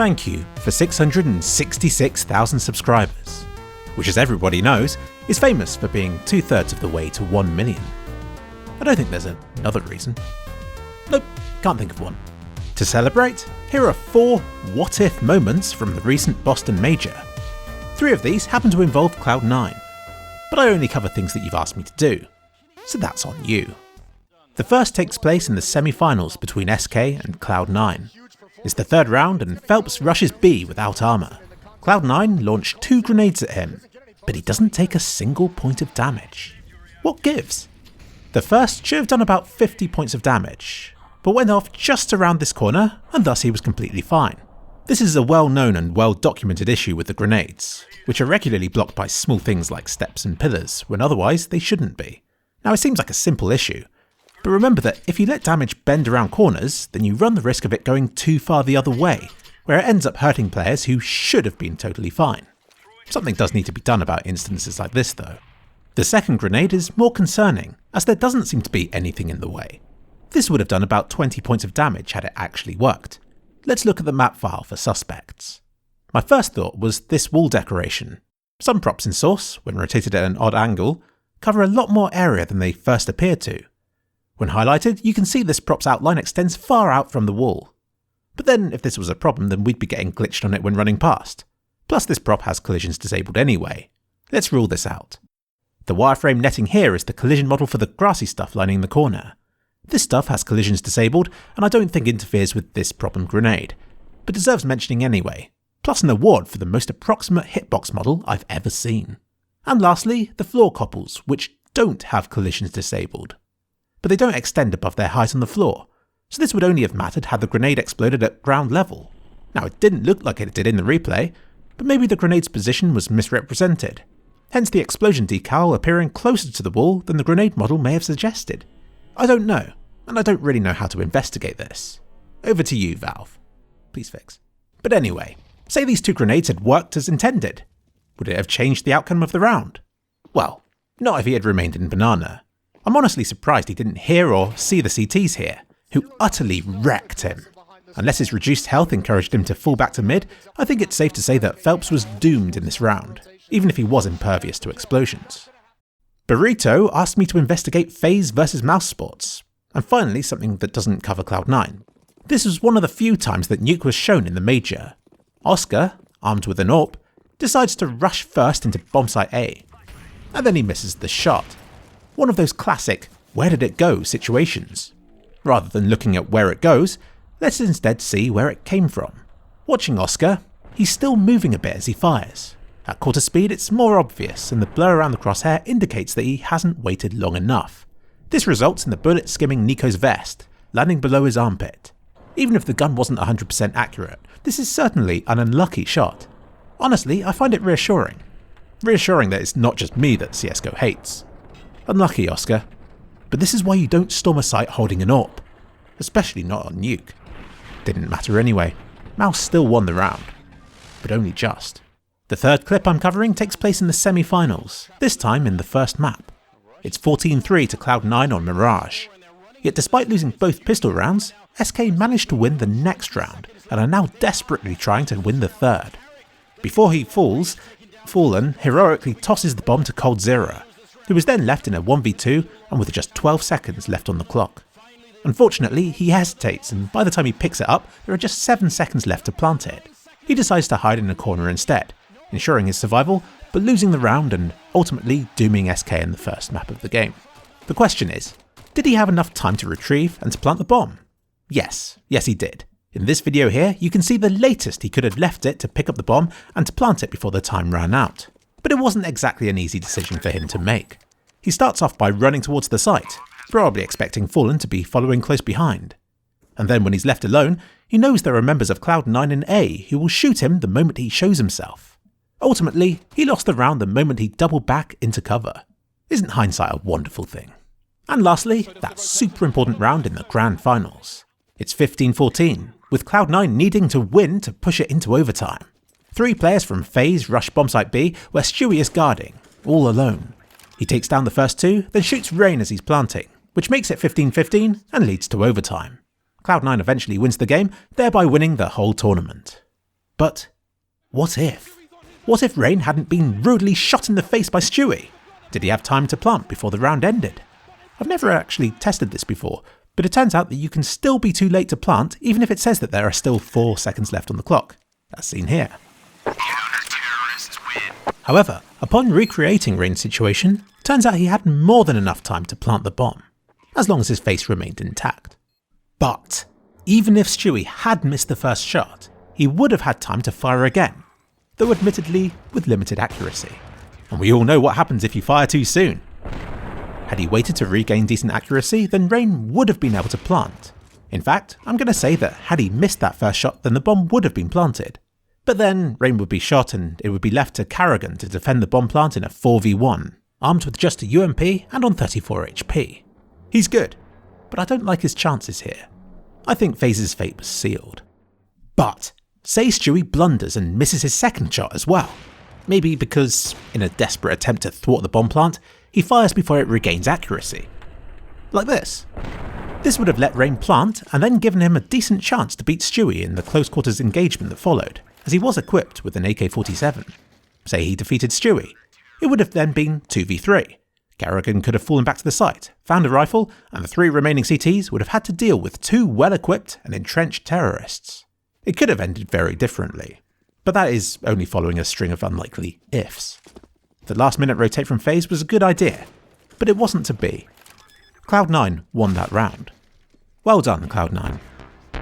Thank you for 666,000 subscribers, which, as everybody knows, is famous for being 2/3 of the way to 1 million. I don't think there's another reason. Nope, can't think of one. To celebrate, here are 4 what-if moments from the recent Boston Major. 3 of these happen to involve Cloud9, but I only cover things that you've asked me to do, so that's on you. The first takes place in the semi-finals between SK and Cloud9. It's the 3rd round and Felps rushes B without armour. Cloud9 launch 2 grenades at him, but he doesn't take a single point of damage. What gives? The first should have done about 50 points of damage, but went off just around this corner and thus he was completely fine. This is a well-known and well-documented issue with the grenades, which are regularly blocked by small things like steps and pillars, when otherwise they shouldn't be. Now it seems like a simple issue, but remember that if you let damage bend around corners, then you run the risk of it going too far the other way, where it ends up hurting players who should have been totally fine. Something does need to be done about instances like this though. The second grenade is more concerning, as there doesn't seem to be anything in the way. This would have done about 20 points of damage had it actually worked. Let's look at the map file for suspects. My first thought was this wall decoration. Some props in Source, when rotated at an odd angle, cover a lot more area than they first appeared to. When highlighted, you can see this prop's outline extends far out from the wall. But then if this was a problem, then we'd be getting glitched on it when running past. Plus this prop has collisions disabled anyway. Let's rule this out. The wireframe netting here is the collision model for the grassy stuff lining the corner. This stuff has collisions disabled and I don't think interferes with this problem grenade, but deserves mentioning anyway, plus an award for the most approximate hitbox model I've ever seen. And lastly, the floor couples, which don't have collisions disabled. But they don't extend above their height on the floor, so this would only have mattered had the grenade exploded at ground level. Now it didn't look like it did in the replay, but maybe the grenade's position was misrepresented, hence the explosion decal appearing closer to the wall than the grenade model may have suggested. I don't know, and I don't really know how to investigate this. Over to you, Valve. Please fix. But anyway, say these 2 grenades had worked as intended. Would it have changed the outcome of the round? Well, not if he had remained in Banana. I'm honestly surprised he didn't hear or see the CTs here, who utterly wrecked him. Unless his reduced health encouraged him to fall back to mid, I think it's safe to say that Felps was doomed in this round, even if he was impervious to explosions. Burrito asked me to investigate FaZe versus Mouse Sports, and finally something that doesn't cover Cloud9. This was one of the few times that Nuke was shown in the Major. Oskar, armed with an AWP, decides to rush first into bombsite A, and then he misses the shot. One of those classic, where did it go situations. Rather than looking at where it goes, let's instead see where it came from. Watching Oskar, he's still moving a bit as he fires. At quarter speed it's more obvious and the blur around the crosshair indicates that he hasn't waited long enough. This results in the bullet skimming Nico's vest, landing below his armpit. Even if the gun wasn't 100% accurate, this is certainly an unlucky shot. Honestly, I find it reassuring. Reassuring that it's not just me that CSGO hates. Unlucky, Oskar. But this is why you don't storm a site holding an AWP. Especially not on Nuke. Didn't matter anyway. Mouse still won the round. But only just. The third clip I'm covering takes place in the semi-finals, this time in the first map. It's 14-3 to Cloud9 on Mirage. Yet despite losing both pistol rounds, SK managed to win the next round and are now desperately trying to win the third. Before he falls, Fallen heroically tosses the bomb to coldzera, who was then left in a 1v2 and with just 12 seconds left on the clock. Unfortunately, he hesitates and by the time he picks it up, there are just 7 seconds left to plant it. He decides to hide in a corner instead, ensuring his survival, but losing the round and ultimately dooming SK in the first map of the game. The question is, did he have enough time to retrieve and to plant the bomb? Yes he did. In this video here, you can see the latest he could have left it to pick up the bomb and to plant it before the time ran out. But it wasn't exactly an easy decision for him to make. He starts off by running towards the site, probably expecting Fallen to be following close behind. And then when he's left alone, he knows there are members of Cloud9 in A who will shoot him the moment he shows himself. Ultimately, he lost the round the moment he doubled back into cover. Isn't hindsight a wonderful thing? And lastly, that super important round in the grand finals. It's 15-14, with Cloud9 needing to win to push it into overtime. 3 players from FaZe rush bombsite B where Stewie is guarding, all alone. He takes down the first 2, then shoots Rain as he's planting, which makes it 15-15 and leads to overtime. Cloud9 eventually wins the game, thereby winning the whole tournament. But what if? What if Rain hadn't been rudely shot in the face by Stewie? Did he have time to plant before the round ended? I've never actually tested this before, but it turns out that you can still be too late to plant even if it says that there are still 4 seconds left on the clock, as seen here. However, upon recreating Rain's situation, turns out he had more than enough time to plant the bomb, as long as his face remained intact. But even if Stewie had missed the first shot, he would have had time to fire again, though admittedly with limited accuracy. And we all know what happens if you fire too soon. Had he waited to regain decent accuracy, then Rain would have been able to plant. In fact, I'm going to say that had he missed that first shot, then the bomb would have been planted. But then Rain would be shot and it would be left to Karrigan to defend the bomb plant in a 4v1, armed with just a UMP and on 34 HP. He's good, but I don't like his chances here. I think FaZe's fate was sealed. But say Stewie blunders and misses his second shot as well. Maybe because, in a desperate attempt to thwart the bomb plant, he fires before it regains accuracy. Like this. This would have let Rain plant and then given him a decent chance to beat Stewie in the close quarters engagement that followed, as he was equipped with an AK-47. Say he defeated Stewie. It would have then been 2v3. Karrigan could have fallen back to the site, found a rifle, and the 3 remaining CTs would have had to deal with 2 well-equipped and entrenched terrorists. It could have ended very differently, but that is only following a string of unlikely ifs. The last-minute rotate from FaZe was a good idea, but it wasn't to be. Cloud9 won that round. Well done, Cloud9.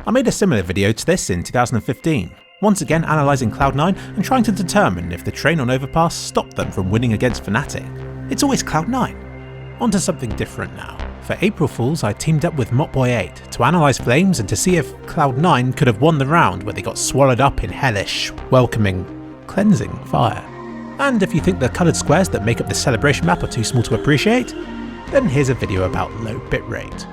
I made a similar video to this in 2015, once again analysing Cloud9 and trying to determine if the train on Overpass stopped them from winning against Fnatic. It's always Cloud9. On to something different now. For April Fools, I teamed up with Mopboy8 to analyse Flames and to see if Cloud9 could have won the round where they got swallowed up in hellish, welcoming, cleansing fire. And if you think the coloured squares that make up the celebration map are too small to appreciate, then here's a video about low bitrate.